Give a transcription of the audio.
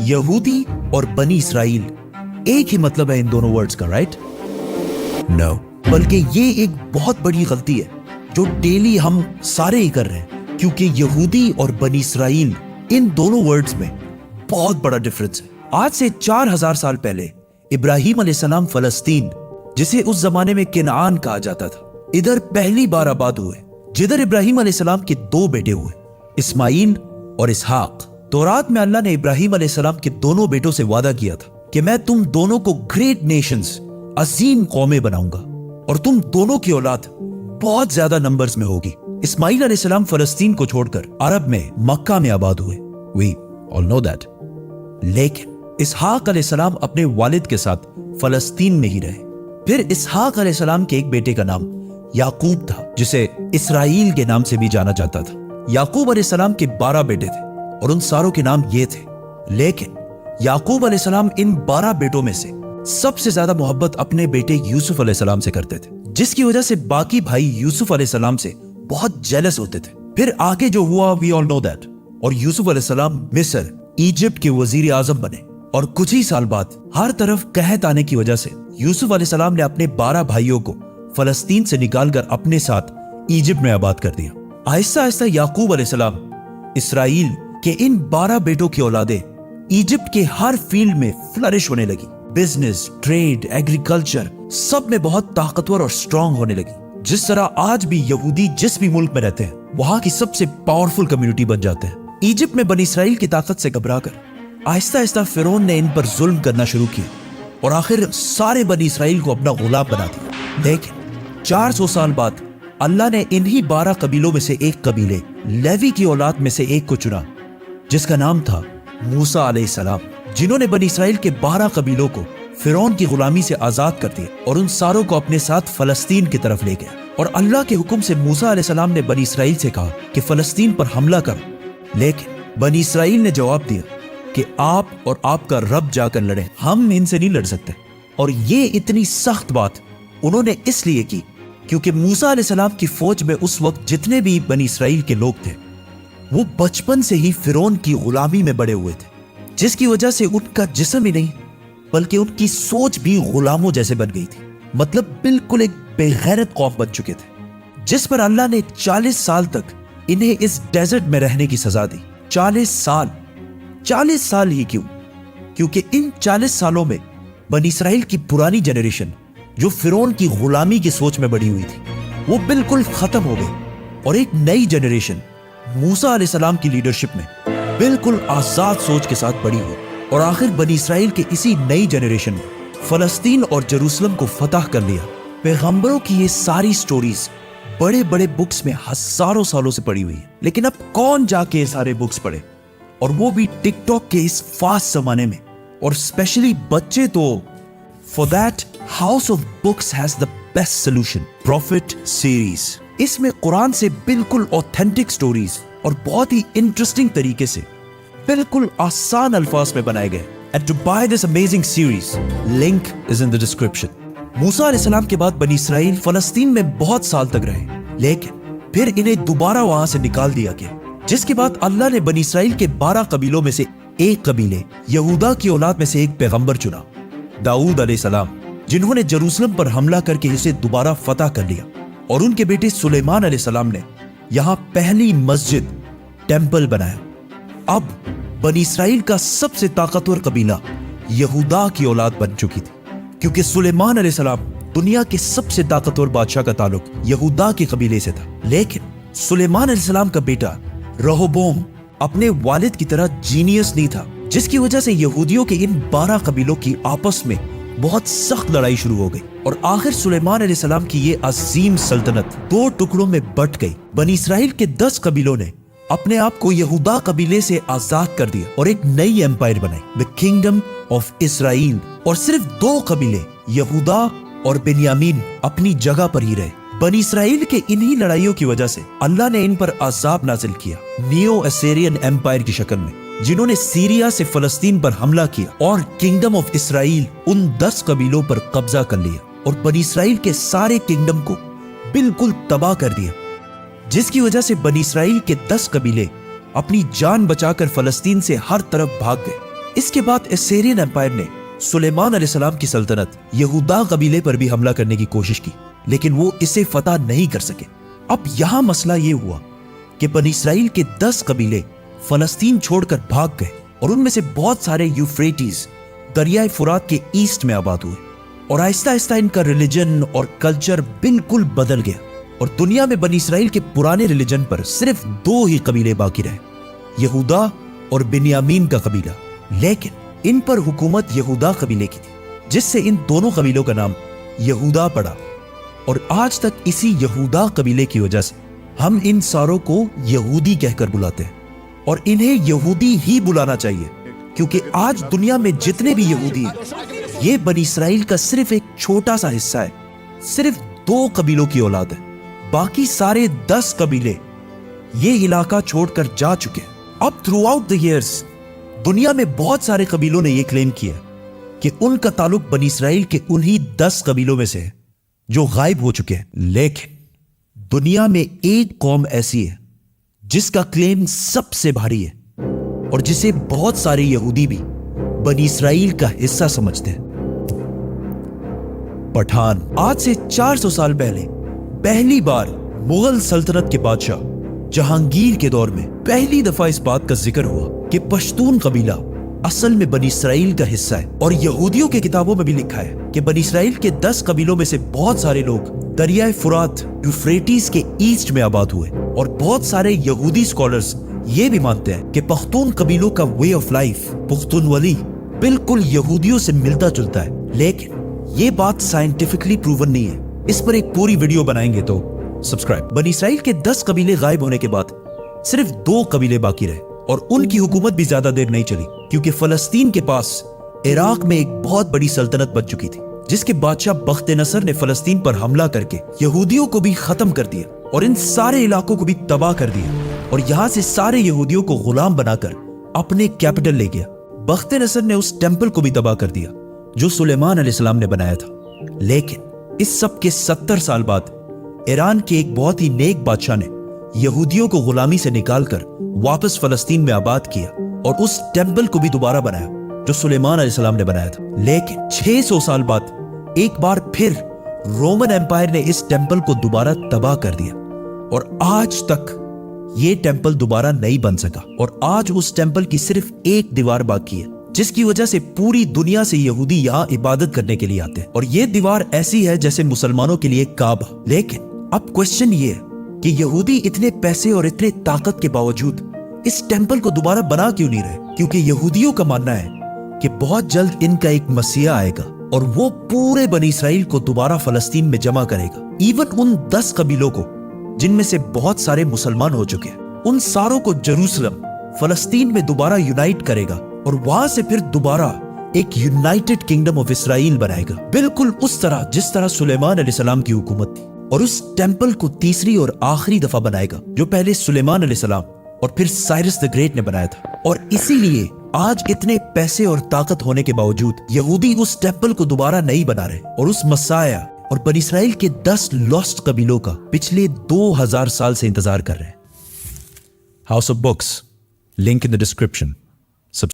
यहूदी और बनी इसराइल एक ही मतलब है इन दोनों वर्ड्स का, राइट? नो, बल्कि ये एक बहुत बड़ी गलती है जो डेली हम सारे ही कर रहे हैं, क्योंकि यहूदी और बनी इसराइल इन दोनों वर्ड्स में बहुत बड़ा डिफरेंस है। आज से 4000 साल पहले इब्राहिम अलैहिस्सलाम फलस्तीन, जिसे उस जमाने में किनान कहा जाता था, इधर पहली बार आबाद हुए, जिधर इब्राहिम अलैहिस्सलाम के 2 बेटे हुए, इस्माइल और इसहाक। तौरात में अल्लाह ने इब्राहिम अलैहिस्सलाम के दोनों बेटों से वादा किया था कि मैं तुम दोनों को ग्रेट नेशंस, अजीम कौमें बनाऊंगा और तुम दोनों की औलाद बहुत ज्यादा नंबर्स में होगी। इस्माइल अलैहिस्सलाम फलस्तीन को छोड़कर अरब में मक्का में आबाद हुए, वी ऑल नो दैट। लेकिन इसहाक अलैहिस्सलाम अपने वालिद के साथ फलस्तीन में ही रहे। फिर इसहाक अलैहिस्सलाम के एक बेटे का नाम याकूब था, जिसे इसराइल के नाम से भी जाना जाता था। याकूब अलैहिस्सलाम के 12 बेटे थे और उन सारों के नाम ये थे। लेकिन याकूब अलैहिस्सलाम इन 12 बेटों में से सबसे ज्यादा मोहब्बत अपने बेटे यूसुफ अलैहिस्सलाम से करते थे, जिसकी वजह से बाकी भाई यूसुफ अलैहिस्सलाम से बहुत जेलस होते थे। फिर आगे जो हुआ वी ऑल नो दैट, और यूसुफ अलैहिस्सलाम मिस्र, इजिप्ट के वजीर आजम बने। और कुछ ही साल बाद हर तरफ कहत आने की वजह से यूसुफ अलैहिस्सलाम ने अपने 12 भाइयों को फलस्तीन से निकालकर अपने साथ इजिप्ट में आबाद कर दिया। आहिस्ता आहिस्ता याकूब अलैहिस्सलाम इसराइल के इन 12 बेटों की औलादें इजिप्ट के हर फील्ड में फ्लरिश होने लगी। बिजनेस, ट्रेड, एग्रीकल्चर, सब में बहुत ताकतवर और स्ट्रांग होने लगी। जिस तरह आज भी यहूदी जिस भी मुल्क में रहते हैं, वहां की सबसे पावरफुल कम्युनिटी बन जाते हैं। इजिप्ट में बनी इसराइल की ताकत से घबराकर आहिस्ता आहिस्ता फिरौन ने इन पर जुल्म करना शुरू किया और आखिर सारे बनी इसराइल को अपना गुलाम बना दिया। लेकिन 400 साल बाद अल्लाह ने इन्हीं 12 कबीलों में से एक कबीले लेवी की औलाद में से एक को चुना, जिसका नाम था मूसा अलैहिस्सलाम, जिन्होंने बनी इसराइल के 12 कबीलों को फिरौन की गुलामी से आजाद कर दिया और उन सारों को अपने साथ फलस्तीन की तरफ ले गया। और अल्लाह के हुक्म से मूसा अलैहिस्सलाम ने बनी इसराइल से कहा कि फलस्तीन पर हमला करो। लेकिन बनी इसराइल ने जवाब दिया कि आप और आपका रब जाकर लड़ें, हम इनसे नहीं लड़ सकते। और ये इतनी सख्त बात उन्होंने इसलिए की क्योंकि मूसा अलैहिस्सलाम की फौज में उस वक्त जितने भी बनी इसराइल के लोग थे, वो बचपन से ही फिरौन की गुलामी में बड़े हुए थे, जिसकी वजह से उनका जिस्म ही नहीं बल्कि उनकी सोच भी गुलामों जैसे बन गई थी। मतलब बिल्कुल एक बेगैरत कौम बन चुके थे, जिस पर अल्लाह ने 40 साल तक इन्हें इस डेजर्ट में रहने की सजा दी। 40 साल ही क्यों? क्योंकि इन 40 सालों में बनी इसराइल की पुरानी जनरेशन, जो फिरौन की गुलामी की सोच में बड़ी हुई थी, वो बिल्कुल खत्म हो गई और एक नई जनरेशन मूसा अलैहिस्सलाम की लीडरशिप में बिल्कुल आजाद सोच के साथ बड़ी हुई। और आखिर बनी इसराइल के इसी नई जनरेशन ने फलस्तीन और जेरूसलम को फतह कर लिया। पैगंबरों की ये सारी स्टोरीज बड़े बड़े बुक्स में हजारों सालों से पड़ी हुई है, लेकिन अब कौन जाके ये सारे बुक्स पढ़े, और वो भी टिकटॉक के इस फास्ट जमाने में, और स्पेशली बच्चे। तो for that house of books has the best solution, profit series. इसमें कुरान से बिल्कुल ऑथेंटिक स्टोरीज और बहुत ही इंटरेस्टिंग तरीके से बिल्कुल आसान अल्फाज में बनाए गए। And to buy this amazing series, link is in the description. मूसा अलैहिस्सलाम के बाद बनी इसराइल फलस्तीन में बहुत साल तक रहे, लेकिन फिर इन्हें दोबारा वहां से निकाल दिया गया, जिसके बाद अल्लाह ने बनी इसराइल के 12 कबीलों में से एक कबीले यहूदा की औलाद में से एक पैगंबर चुना, दाऊद अलैहिस्सलाम, जिन्होंने जेरूसलम पर हमला करके इसे दोबारा फतह कर लिया। और उनके बेटे सुलेमान अलैहिस्सलाम ने यहां पहली मस्जिद, टेंपल बनाया। अब बनी इसराइल का सबसे ताकतवर कबीला यहूदा की औलाद बन चुकी थी, क्योंकि सुलेमान अलैहिस्सलाम दुनिया के सबसे ताकतवर बादशाह का ताल्लुक यहूदा के कबीले से था। लेकिन सुलेमान अलैहिस्सलाम का बेटा रहबाम अपने वालिद की तरह जीनियस नहीं था, जिसकी वजह से यहूदियों के इन 12 कबीलों की आपस में बहुत सख्त लड़ाई शुरू हो गई। और आखिर सुलेमान अलैहिस्सलाम की ये अजीम सल्तनत 2 टुकड़ों में बट गई। बनी इसराइल के 10 कबीलों ने अपने आप को यहूदा कबीले से आजाद कर दिया और एक नई एम्पायर बनाई, द किंगडम ऑफ इसराइल। और सिर्फ 2 कबीले, यहूदा और बिन्यामीन, अपनी जगह पर ही रहे। बनी इसराइल के इन्हीं लड़ाइयों की वजह से अल्लाह ने इन पर अजाब नाजिल किया, नियो असेरियन एम्पायर की शक्ल में, जिन्होंने सीरिया से फलस्तीन पर हमला किया और किंगडम ऑफ इसराइल उन 10 कबीलों पर कब्जा कर लिया और बनी इसराइल के सारे किंगडम को बिल्कुल तबाह कर दिया, जिसकी वजह से बनी इसराइल के 10 कबीले अपनी जान बचाकर फलस्तीन से हर तरफ भाग गए। इसके बाद एसेरियन एम्पायर ने सुलेमान अलैहिस्सलाम की सल्तनत यहूदा कबीले पर भी हमला करने की कोशिश की, लेकिन वो इसे फतह नहीं कर सके। अब यहां मसला ये हुआ कि बनी इसराइल के 10 कबीले फलस्तीन छोड़कर भाग गए और उनमें से बहुत सारे यूफ्रेटिस दरियाए फुरात के ईस्ट में आबाद हुए और आहिस्ता आहिस्ता इनका रिलीजन और कल्चर बिल्कुल बदल गया और दुनिया में बनी इसराइल के पुराने रिलीजन पर सिर्फ 2 ही कबीले बाकी रहे, यहूदा और बिन्यामीन का कबीला। लेकिन इन पर हुकूमत यहूदा कबीले की थी, जिससे इन दोनों कबीलों का नाम यहूदा पड़ा और आज तक इसी यहूदा कबीले की वजह से हम इन सारों को यहूदी कहकर बुलाते हैं और इन्हें यहूदी ही बुलाना चाहिए, क्योंकि आज दुनिया में जितने भी यहूदी हैं ये बनी इसराइल का सिर्फ एक छोटा सा हिस्सा है। सिर्फ 2 कबीलों की औलाद है, बाकी सारे 10 कबीले ये इलाका छोड़कर जा चुके हैं। अब थ्रू आउट द ईयर्स दुनिया में बहुत सारे कबीलों ने यह क्लेम किया कि उनका ताल्लुक बनी इसराइल के उन्हीं 10 कबीलों में से है जो गायब हो चुके हैं। लेकिन दुनिया में एक कौम ऐसी है जिसका क्लेम सबसे भारी है और जिसे बहुत सारे यहूदी भी बनी इसराइल का हिस्सा समझते हैं, पठान। आज से 400 साल पहले पहली बार मुगल सल्तनत के बादशाह जहांगीर के दौर में पहली दफा इस बात का जिक्र हुआ कि पश्तून कबीला असल में बनी इसराइल का हिस्सा है और यहूदियों के किताबों में भी लिखा है कि बनी इसराइल के 10 कबीलों में से बहुत सारे लोग दरियाए फुरात यूफ्रेटिस के ईस्ट में आबाद हुए और बहुत सारे यहूदी स्कॉलर्स ये भी मानते हैं कि पख्तून कबीलों का वे ऑफ लाइफ पुख्तूनवली बिल्कुल यहूदियों से मिलता जुलता है। लेकिन ये बात साइंटिफिकली प्रूवन नहीं है, इस पर एक पूरी वीडियो बनाएंगे, तो सब्सक्राइब। बनी इसराइल के 10 कबीले गायब होने के बाद सिर्फ 2 कबीले बाकी रहे और उनकी हुकूमत भी ज्यादा देर नहीं चली, क्योंकि फलस्तीन के पास इराक में एक बहुत बड़ी सल्तनत बन चुकी थी, जिसके बादशाह बख्त नसर ने फलस्तीन पर हमला करके यहूदियों को भी खत्म कर दिया और इन सारे इलाकों को भी तबाह कर दिया और यहां से सारे यहूदियों को गुलाम बनाकर अपने कैपिटल ले गया। बख्त नसर ने उस टेंपल को भी तबाह कर दिया जो सुलेमान अलैहिस्सलाम ने बनाया था। लेकिन इस सब के 70 साल बाद ईरान के एक बहुत ही नेक बादशाह ने यहूदियों को गुलामी से निकालकर वापस फलस्तीन में आबाद किया और उस टेंपल को भी दोबारा बनाया जो सुलेमान अलैहिस्सलाम ने बनाया था। लेकिन 600 साल बाद एक बार फिर रोमन एम्पायर ने इस टेंपल को दोबारा तबाह कर दिया और आज तक ये टेंपल दोबारा नहीं बन सका और आज उस टेंपल की सिर्फ एक दीवार बाकी है, जिसकी वजह से पूरी दुनिया से यहूदी यहाँ इबादत करने के लिए आते हैं और ये दीवार ऐसी है जैसे मुसलमानों के लिए काबा। लेकिन अब क्वेश्चन ये है कि यहूदी इतने पैसे और इतने ताकत के बावजूद इस टेंपल को दोबारा बना क्यों नहीं रहे? क्योंकि यहूदियों का मानना है कि बहुत जल्द इनका एक मसीहा आएगा और वो पूरे बनी इसराइल को दोबारा फलस्तीन में जमा करेगा। इवन उन 10 कबीलों को जिनमें से बहुत सारे मुसलमान हो चुके हैं, उन सारों को जेरूसलम फलस्तीन में दोबारा यूनाइट करेगा और वहां से फिर दोबारा एक यूनाइटेड किंगडम ऑफ इसराइल बनाएगा, बिल्कुल उस तरह जिस तरह सुलेमान अलैहिस्सलाम की हुकूमत थी। और उस टेंपल को तीसरी और आखिरी दफा बनाएगा जो पहले सुलेमान अलैहिस्सलाम और फिर साइरस द ग्रेट ने बनाया था। और इसीलिए आज इतने पैसे और ताकत होने के बावजूद यहूदी उस टेंपल को दोबारा नहीं बना रहे और उस मसाया और बनी इसराइल के 10 लॉस्ट कबीलों का पिछले 2000 साल से इंतजार कर रहे हैं। House of books, link in the description.